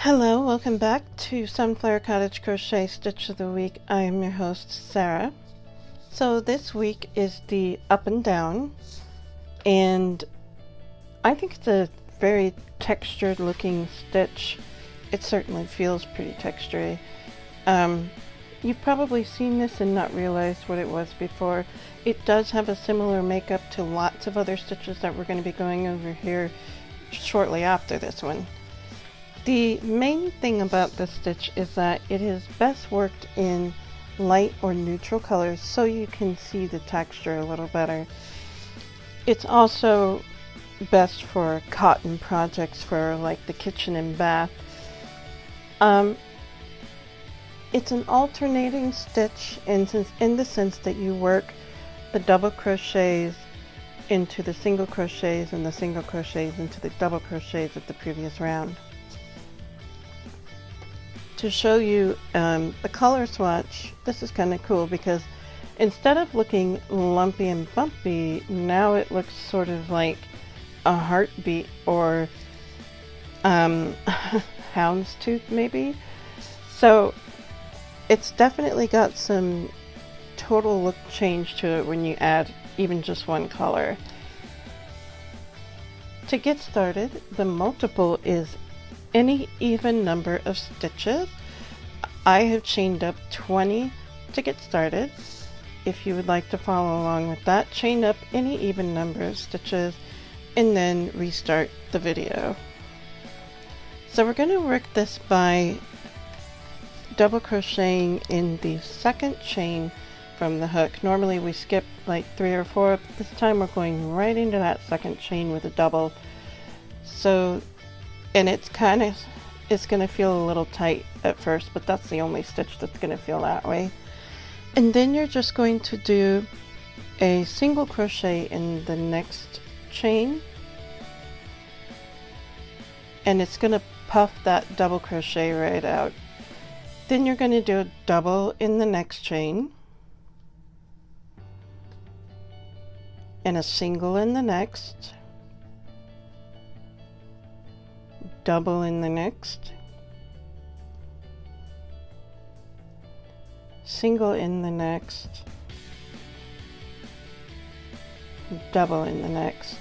Hello, welcome back to Sunflower Cottage Crochet Stitch of the Week. I am your host, Sarah. So this week is the up and down, and I think it's a very textured looking stitch. It certainly feels pretty textury. You've probably seen this and not realized what it was before. It does have a similar makeup to lots of other stitches that we're going to be going over here shortly after this one. The main thing about this stitch is that it is best worked in light or neutral colors so you can see the texture a little better. It's also best for cotton projects for like the kitchen and bath. It's an alternating stitch in the sense that you work the double crochets into the single crochets and the single crochets into the double crochets of the previous round. To show you the color swatch, this is kind of cool because instead of looking lumpy and bumpy, now it looks sort of like a heartbeat or houndstooth maybe. So it's definitely got some total look change to it when you add even just one color. To get started, the multiple is any even number of stitches. I have chained up 20 to get started. If you would like to follow along with that, chain up any even number of stitches and then restart the video. So we're going to work this by double crocheting in the second chain from the hook. Normally we skip like 3 or 4. This time we're going right into that second chain with a double. So, and it's going to feel a little tight at first, but that's the only stitch that's going to feel that way. And then you're just going to do a single crochet in the next chain, and it's going to puff that double crochet right out. Then you're going to do a double in the next chain and a single in the next, double in the next, single in the next, double in the next.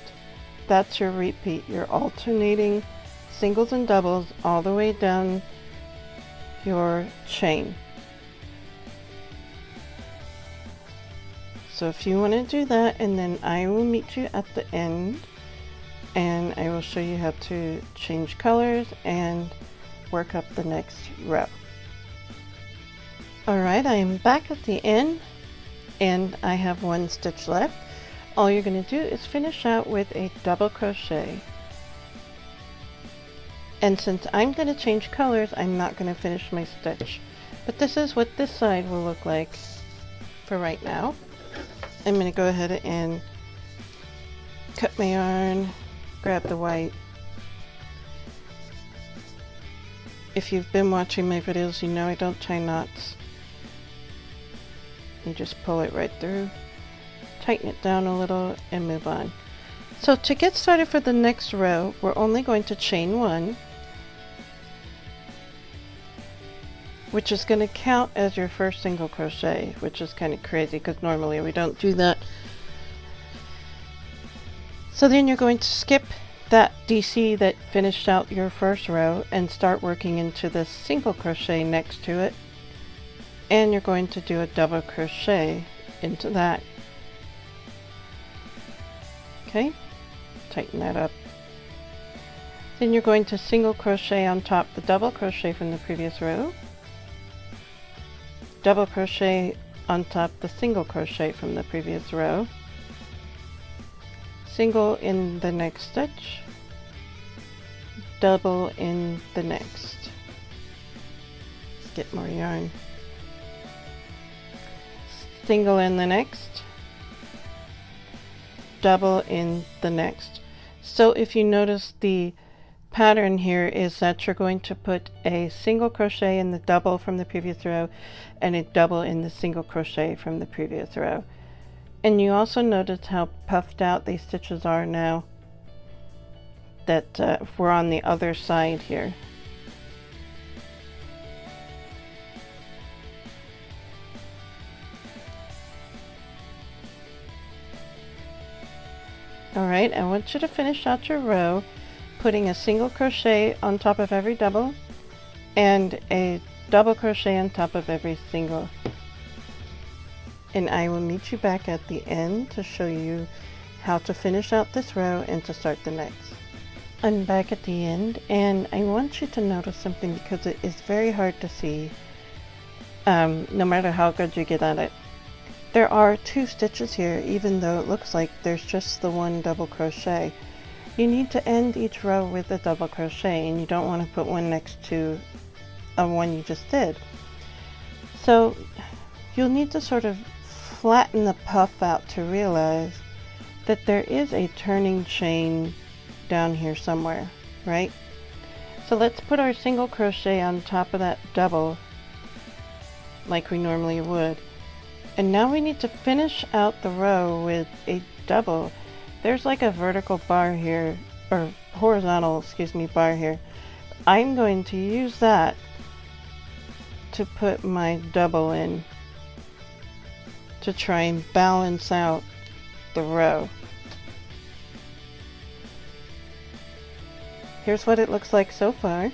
That's your repeat. You're alternating singles and doubles all the way down your chain. So if you want to do that, and then I will meet you at the end and I will show you how to change colors and work up the next row. Alright, I am back at the end and I have one stitch left. All you're going to do is finish out with a double crochet. And since I'm going to change colors, I'm not going to finish my stitch. But this is what this side will look like for right now. I'm going to go ahead and cut my yarn, grab the white. If you've been watching my videos, you know I don't tie knots. You just pull it right through, tighten it down a little, and move on. So to get started for the next row, we're only going to chain one, which is going to count as your first single crochet, which is kind of crazy because normally we don't do that. So then you're going to skip that DC that finished out your first row and start working into the single crochet next to it, and you're going to do a double crochet into that. Okay, tighten that up. Then you're going to single crochet on top the double crochet from the previous row, double crochet on top the single crochet from the previous row, single in the next stitch, double in the next. Let's get more yarn. Single in the next, double in the next. So if you notice, the pattern here is that you're going to put a single crochet in the double from the previous row and a double in the single crochet from the previous row. And you also notice how puffed out these stitches are now that we're on the other side here. Alright, I want you to finish out your row putting a single crochet on top of every double and a double crochet on top of every single. And I will meet you back at the end to show you how to finish out this row and to start the next. I'm back at the end, and I want you to notice something because it is very hard to see no matter how good you get at it. There are 2 stitches here, even though it looks like there's just the 1 double crochet. You need to end each row with a double crochet, and you don't want to put one next to a one you just did. So you'll need to sort of flatten the puff out to realize that there is a turning chain down here somewhere, right? So let's put our single crochet on top of that double like we normally would. And now we need to finish out the row with a double. There's like a vertical bar here, or horizontal, bar here. I'm going to use that to put my double in to try and balance out the row. Here's what it looks like so far.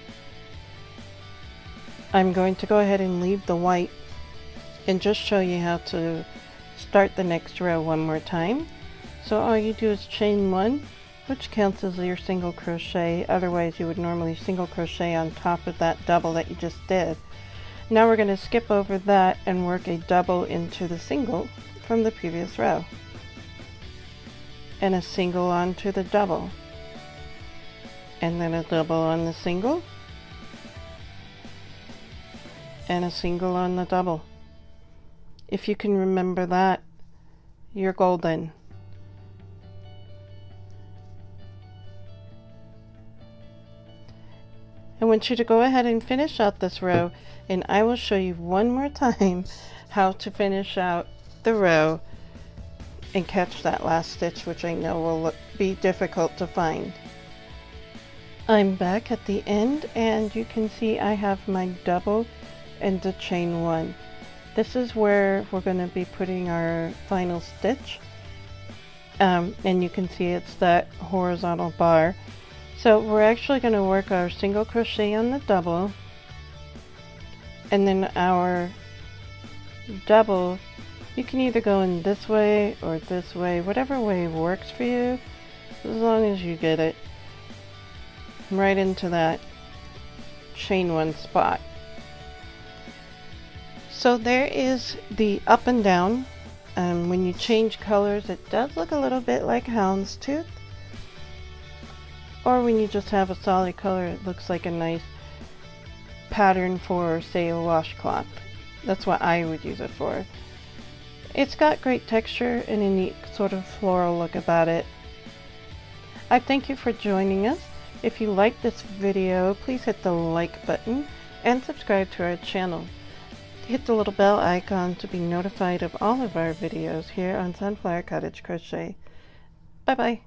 I'm going to go ahead and leave the white and just show you how to start the next row one more time. So all you do is chain 1, which counts as your single crochet. Otherwise you would normally single crochet on top of that double that you just did. Now we're going to skip over that and work a double into the single from the previous row, and a single onto the double, and then a double on the single, and a single on the double. If you can remember that, you're golden. I want you to go ahead and finish out this row, and I will show you one more time how to finish out the row and catch that last stitch, which I know will be difficult to find. I'm back at the end, and you can see I have my double and the chain 1. This is where we're going to be putting our final stitch, and you can see it's that horizontal bar. So we're actually going to work our single crochet on the double, and then our double, you can either go in this way or this way, whatever way works for you, as long as you get it right into that chain 1 spot. So there is the up and down. When you change colors, it does look a little bit like Houndstooth. Or when you just have a solid color, it looks like a nice pattern for, say, a washcloth. That's what I would use it for. It's got great texture and a neat sort of floral look about it. I thank you for joining us. If you like this video, please hit the like button and subscribe to our channel. Hit the little bell icon to be notified of all of our videos here on Sunflower Cottage Crochet. Bye bye.